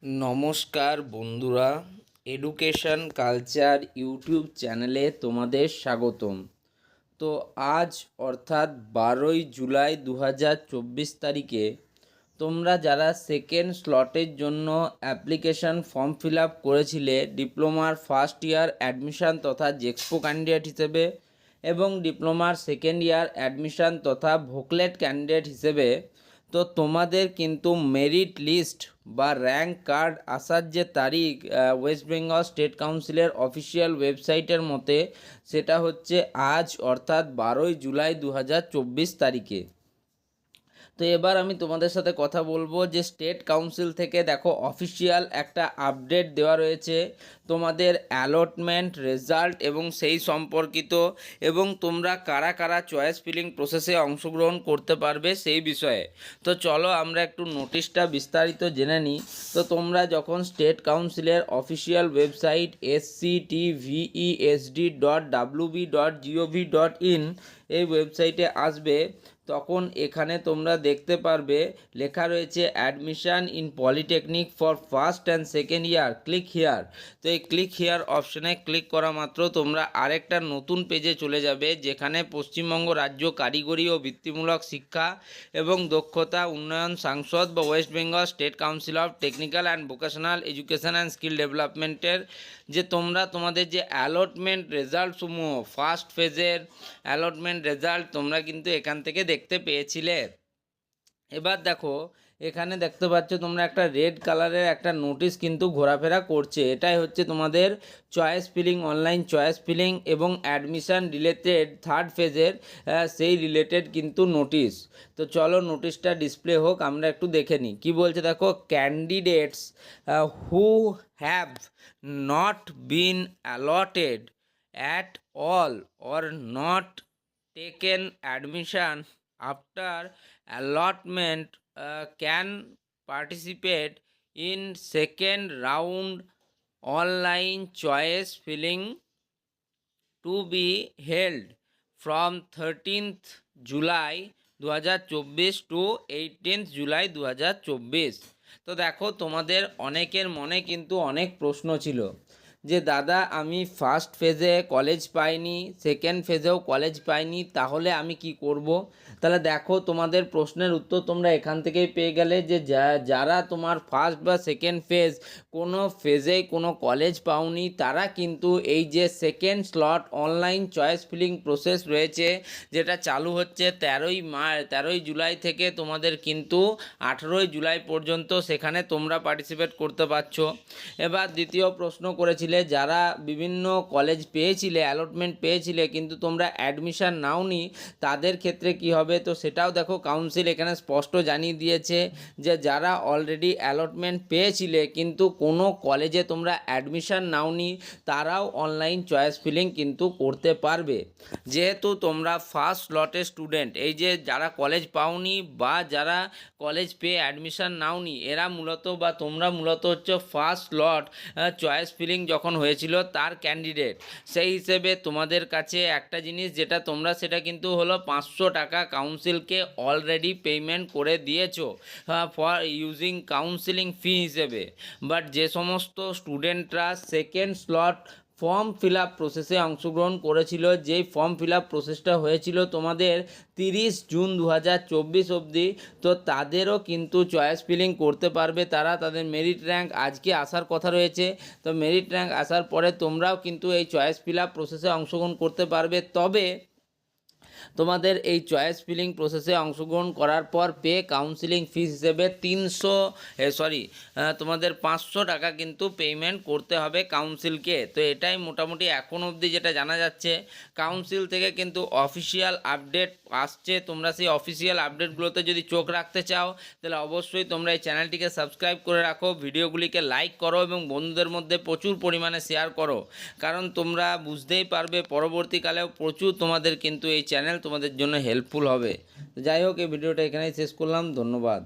নমস্কার বন্ধুরা, education culture YouTube চ্যানেলে তোমাদের স্বাগতম। তো আজ অর্থাৎ 12ই জুলাই 2024 তারিখে তোমরা যারা সেকেন্ড স্লটের জন্য অ্যাপ্লিকেশন ফর্ম ফিল আপ করেছিলে ডিপ্লোমার ফার্স্ট ইয়ার অ্যাডমিশান তথা জেক্সপো ক্যান্ডিডেট হিসেবে এবং ডিপ্লোমার সেকেন্ড ইয়ার অ্যাডমিশান তথা ভোকলেট ক্যান্ডিডেট হিসেবে, তো তোমাদের কিন্তু মেরিট লিস্ট বা র্যাঙ্ক কার্ড আসার যে তারিখ ওয়েস্ট বেঙ্গল স্টেট কাউন্সিলের অফিসিয়াল ওয়েবসাইটের মতে সেটা হচ্ছে আজ অর্থাৎ 12ই জুলাই 2024 তারিখে। তো এবার আমি তোমাদের সাথে কথা বলবো যে স্টেট কাউন্সিল থেকে দেখো অফিসিয়াল একটা আপডেট দেওয়া রয়েছে তোমাদের অ্যালটমেন্ট রেজাল্ট এবং সেই সম্পর্কিত, এবং তোমরা কারা কারা চয়েস ফিলিং প্রসেসে অংশগ্রহণ করতে পারবে সেই বিষয়ে। তো চলো আমরা একটু নোটিশটা বিস্তারিত জেনে নিই। তো তোমরা যখন স্টেট কাউন্সিলের অফিসিয়াল ওয়েবসাইট sctvesd.wb.gov.in এই ওয়েবসাইটে আসবে, তখন এখানে তোমরা দেখতে পারবে লেখা রয়েছে admission in polytechnic for first and second year, click here. তো এই ক্লিক হিয়ার অপশানে ক্লিক করা মাত্র তোমরা আরেকটা নতুন পেজে চলে যাবে, যেখানে পশ্চিমবঙ্গ রাজ্য কারিগরি ও বৃত্তিমূলক শিক্ষা এবং দক্ষতা উন্নয়ন সাংসদ বা West Bengal state council of technical and vocational education and skill ডেভেলপমেন্টের যে তোমরা তোমাদের যে অ্যালটমেন্ট রেজাল্টসমূহ ফার্স্ট ফেজের অ্যালটমেন্ট রেজাল্ট তোমরা কিন্তু এখান থেকে দেখতে পেয়েছিলে। এবার দেখো এখানে দেখতে পাচ্ছ তোমরা একটা রেড কালারের একটা নোটিশ কিন্তু ঘোরাফেরা করছে। এটাই হচ্ছে তোমাদের choice filling, online choice filling এবং অ্যাডমিশান রিলেটেড থার্ড ফেজের সেই রিলেটেড কিন্তু নোটিশ। তো চলো নোটিশটা ডিসপ্লে হোক, আমরা একটু দেখে নিই কী বলছে। দেখো, candidates who have not been allotted at all or not taken admission after allotment can participate in second round online choice filling to be held from 13th July 2024 to 18th July 2024। তো দেখো তোমাদের অনেকের মনে কিন্তু অনেক প্রশ্ন ছিল যে দাদা আমি ফার্স্ট ফেজে কলেজ পাইনি, সেকেন্ড ফেজেও কলেজ পাইনি, তাহলে আমি কি করব। তাহলে দেখো তোমাদের প্রশ্নের উত্তর তোমরা এখান থেকেই পেয়ে গেলে যে যারা তোমার ফার্স্ট বা সেকেন্ড ফেজ কোনো ফেজেই কোনো কলেজ পাওনি, তারা কিন্তু এই যে second slot online choice filling process রয়েছে যেটা চালু হচ্ছে 13ই জুলাই থেকে তোমাদের কিন্তু 18ই জুলাই পর্যন্ত, সেখানে তোমরা পার্টিসিপেট করতে পারছো। এবার দ্বিতীয় প্রশ্ন করেছিলে যারা বিভিন্ন কলেজ পেয়েছিলে, অ্যালটমেন্ট পেয়েছিলে কিন্তু তোমরা অ্যাডমিশান নাওনি, তাদের ক্ষেত্রে কি হবে। তো সেটাও দেখো কাউন্সিল এখানে স্পষ্ট জানিয়ে দিয়েছে যে যারা অলরেডি অ্যালটমেন্ট পেয়েছিলে কিন্তু কোনো কলেজে তোমরা অ্যাডমিশান নাওনি, তারাও অনলাইন চয়েস ফিলিং কিন্তু করতে পারবে। যেহেতু তোমরা ফার্স্ট স্লটের স্টুডেন্ট, এই যে যারা কলেজ পাওনি বা যারা কলেজ পেয়ে অ্যাডমিশান নাওনি, এরা মূলত বা তোমরা মূলত হচ্ছে ফার্স্ট স্লট চয়েস ফিলিং যখন হয়েছিল তার ক্যান্ডিডেট। সেই হিসেবে তোমাদের কাছে একটা জিনিস যেটা তোমরা সেটা কিন্তু হলো 500 টাকা কাউন্সিলকে অলরেডি পেমেন্ট করে দিয়েছো ফর ইউজিং কাউন্সিলিং ফি হিসেবে। বাট যে সমস্ত স্টুডেন্টরা second slot form fill up প্রসেসে অংশগ্রহণ করেছিল, যেই ফর্ম ফিল আপ প্রসেসটা হয়েছিল তোমাদের 30 জুন 2024 অবধি, তো তাদেরও কিন্তু চয়েস ফিলিং করতে পারবে তারা। তাদের মেরিট র্যাঙ্ক আজকে আসার কথা রয়েছে, তো মেরিট র্যাঙ্ক আসার পরে তোমরাও কিন্তু এই চয়েস ফিল আপ প্রসেসে অংশগ্রহণ করতে পারবে। তবে তোমাদের এই চয়েস ফিলিং প্রসেসে অংশগ্রহণ করার পর পে কাউন্সিলিং ফিস হিসেবে তোমাদের 500 টাকা কিন্তু পেমেন্ট করতে হবে কাউন্সিলকে। তো এটাই মোটামুটি এখন অবধি যেটা জানা যাচ্ছে। কাউন্সিল থেকে কিন্তু অফিসিয়াল আপডেট আসছে, তোমরা সেই অফিসিয়াল আপডেটগুলোতে যদি চোখ রাখতে চাও তাহলে অবশ্যই তোমরা এই চ্যানেলটিকে সাবস্ক্রাইব করে রাখো, ভিডিওগুলিকে লাইক করো এবং বন্ধুদের মধ্যে প্রচুর পরিমাণে শেয়ার করো, কারণ তোমরা বুঝতেই পারবে পরবর্তীকালেও প্রচুর তোমাদের কিন্তু এই চ্যানেল তোমাদের জন্য হেল্পফুল হবে। যাই হোক, এই ভিডিওটা এখানেই শেষ করলাম, ধন্যবাদ।